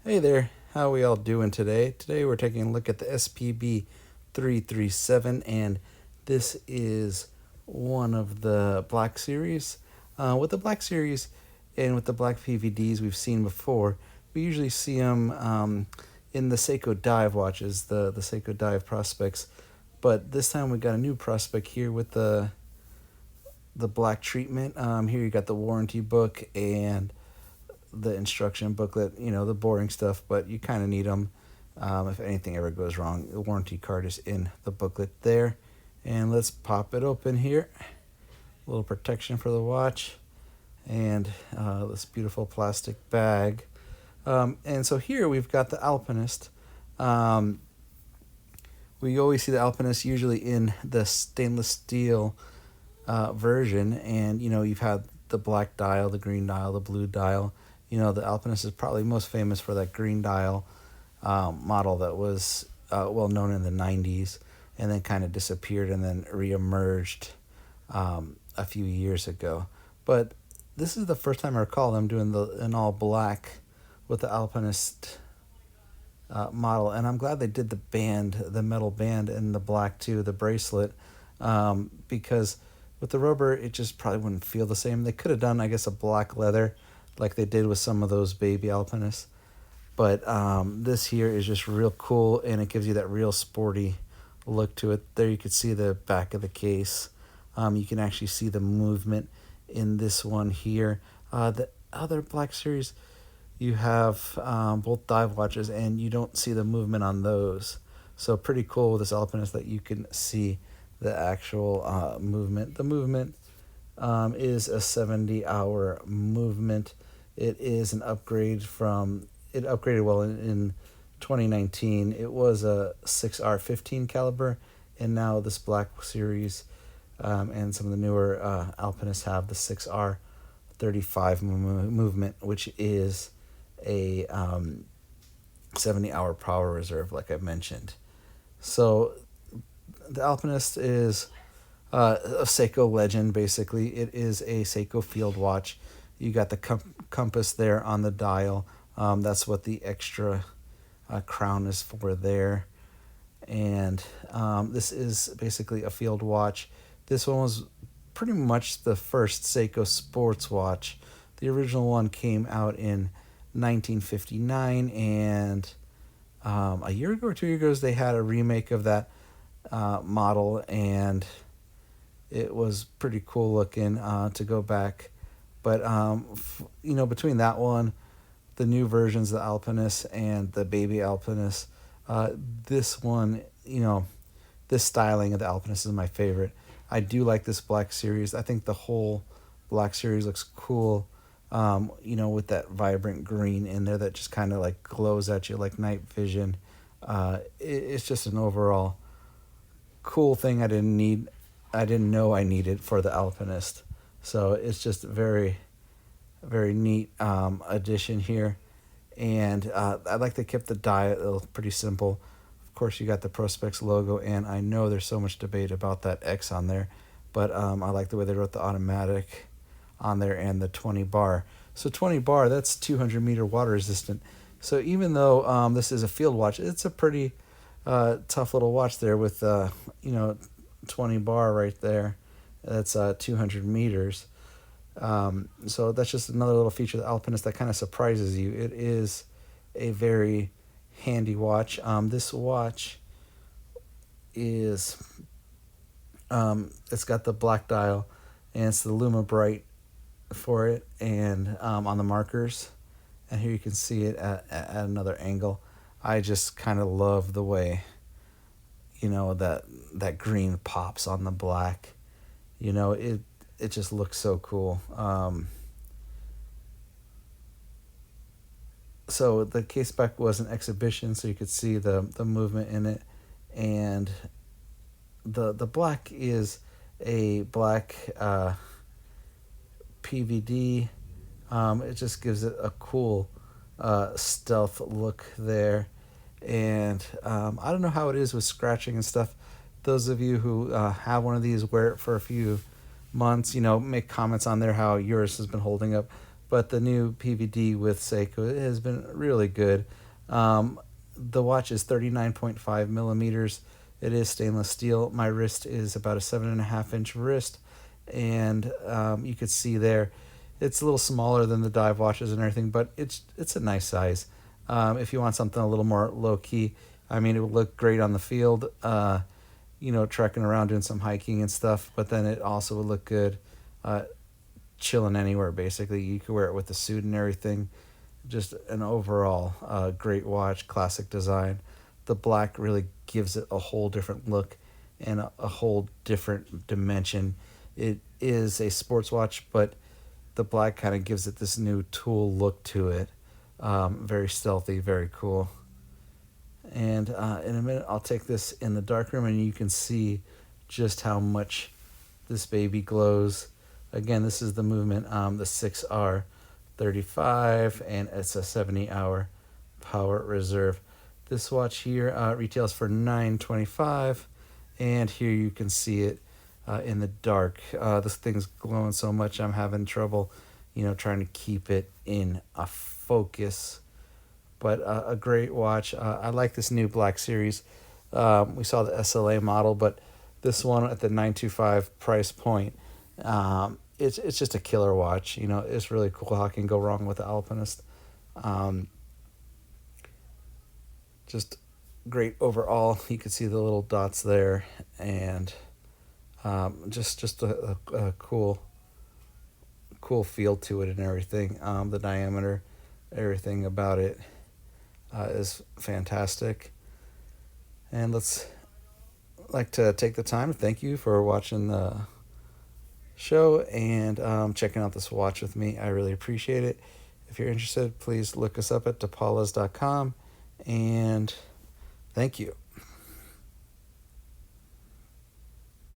Hey there, how we all doing today? Today we're taking a look at the SPB337, and this is one of the Black Series. With the Black Series and with the Black PVDs we've seen before, we usually see them in the Seiko Dive watches, the Seiko Dive Prospex. But this time we got a new Prospex here with the black treatment. Here you got the warranty book and the instruction booklet, the boring stuff, but you kind of need them if anything ever goes wrong. The warranty card is in the booklet there. And let's pop it open here. A little protection for the watch and this beautiful plastic bag. And so here we've got the Alpinist. We always see the Alpinist usually in the stainless steel version, and you've had the black dial, the green dial, the blue dial. The Alpinist is probably most famous for that green dial model that was well known in the 90s and then kind of disappeared and then reemerged a few years ago. But this is the first time I recall them doing an all black with the Alpinist model, and I'm glad they did the metal band in the black too, the bracelet, because with the rubber it just probably wouldn't feel the same. They could have done, I guess, a black leather like they did with some of those baby Alpinists. But this here is just real cool, and it gives you that real sporty look to it. There you can see the back of the case. You can actually see the movement in this one here. The other Black Series, you have both dive watches, and you don't see the movement on those. So pretty cool with this Alpinist that you can see the actual movement. The movement is a 70-hour movement. It is an upgrade it upgraded well in 2019. It was a 6R15 caliber, and now this Black Series and some of the newer Alpinists have the 6R35 movement, which is a 70-hour power reserve, like I mentioned. So the Alpinist is a Seiko legend, basically. It is a Seiko field watch. You got the compass there on the dial. That's what the extra crown is for there. And this is basically a field watch. This one was pretty much the first Seiko sports watch. The original one came out in 1959, and a year ago or 2 years ago they had a remake of that model, and it was pretty cool looking to go back. But between that one, the new versions, the Alpinist and the baby Alpinist, this one, this styling of the Alpinist is my favorite. I do like this Black Series. I think the whole Black Series looks cool, with that vibrant green in there that just kind of like glows at you like night vision. It's just an overall cool thing I didn't know I needed for the Alpinist. So it's just a very, very neat addition here. And I like they kept the dial pretty simple. Of course, you got the Prospex logo, and I know there's so much debate about that X on there, but I like the way they wrote the automatic on there and the 20 bar. So 20 bar, that's 200-meter water resistant. So even though this is a field watch, it's a pretty tough little watch there with 20 bar right there. That's 200 meters. So that's just another little feature of the Alpinist that kind of surprises you. It is a very handy watch. This watch is it's got the black dial, and it's the Luma Bright for it, and on the markers, and here you can see it at another angle. I just kind of love the way that green pops on the black. It just looks so cool. So the case back was an exhibition, so you could see the movement in it, and the black is a black PVD. It just gives it a cool stealth look there, and I don't know how it is with scratching and stuff. Those of you who have one of these, wear it for a few months, make comments on there how yours has been holding up. but the new PVD with Seiko has been really good. The watch is 39.5 millimeters. It is stainless steel. My wrist is about a 7.5 inch wrist, and you could see there, it's a little smaller than the dive watches and everything, but it's a nice size. If you want something a little more low key, I mean, it would look great on the field, trekking around doing some hiking and stuff. But then it also would look good, chilling anywhere. Basically, you could wear it with a suit and everything. Just an overall great watch, classic design. The black really gives it a whole different look and a whole different dimension. It is a sports watch, but the black kind of gives it this new tool look to it. Very stealthy, very cool. And in a minute, I'll take this in the darkroom, and you can see just how much this baby glows. Again, this is the movement, the 6R35, and it's a 70-hour power reserve. This watch here retails for $925, and here you can see it in the dark. This thing's glowing so much, I'm having trouble, trying to keep it in a focus. But a great watch. I like this new Black Series. We saw the SLA model, but this one at the $925 price point, it's just a killer watch. It's really cool. How can go wrong with the Alpinist? Just great overall. You can see the little dots there, and just a cool feel to it and everything. The diameter, everything about it is fantastic. And let's like to take the time to thank you for watching the show and checking out this watch with me. I really appreciate it. If you're interested, please look us up at depalas.com, and thank you.